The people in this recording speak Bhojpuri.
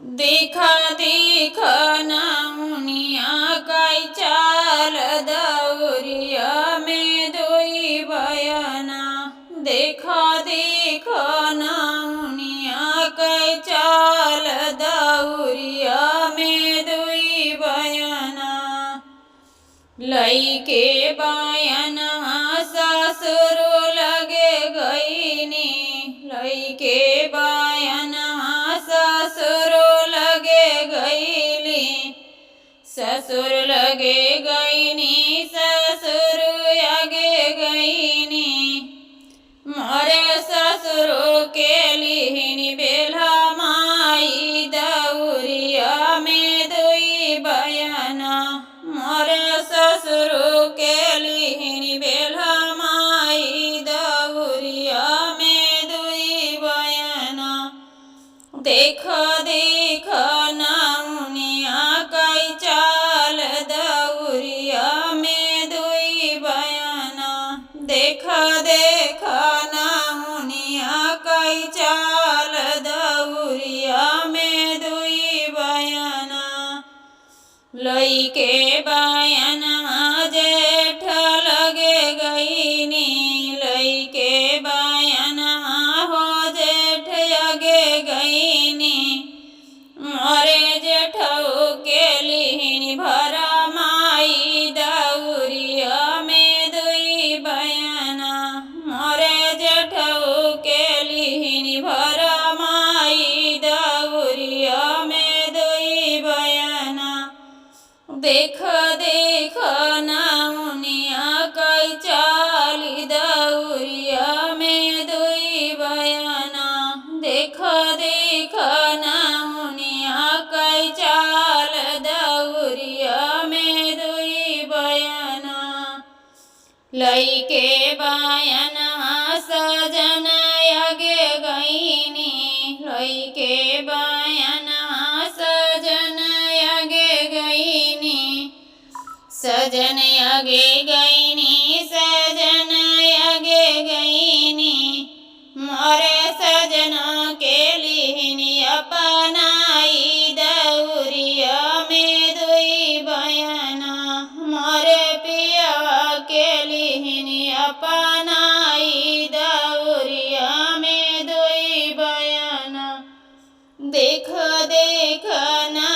देखा देखा नामुनिया काई चाल दौरिया में दोई बयाना। देखा देखा नामुनिया काई चाल दौरिया में दोई बयाना। लईके बयाना ससुरो लगे गईनी। लईके बयाना ससुरो लगे गईली। ससुर लगे गईनी ससुर आगे गईनी। मोरे ससुरो के लिहिनी बेला माई दौरिया में दोई बयाना। मोरे ससुरो के लिहिनी बेला माई दौरिया में दोई बयाना। देखा देखा नामुनिया काई चाल दौरिया में दोई बयाना। देखा देखा नामुनिया काई चाल दौरिया में दोई बयाना। लईके बयाना जेठ लगे गईनी। लईके बयाना हो जेठ आगे गईनी। मोरे जेठऊ के लिहिनी भरा माई दौरिया में दोई बयाना। मोरे जेठऊ के लिहिनी भरा माई दौरिया में दोई बयाना। देखा देखा नामुनिया काई चाली दौरिया में दोई बयाना। देखा देखा नामुनिया काई चाल दौरिया में दोई बयाना। लईके बयाना सजन आगे गईनी। लईके बयाना सजन आगे गईनी। सजन आगे गईनी सजन आगे गईनी। मोरे सजना के लिहिनी अपनाई दौरिया में दोई बयाना। मोरे पिया के लिहिनी अपनाई दौरिया में दोई बयाना। देखा देखा ना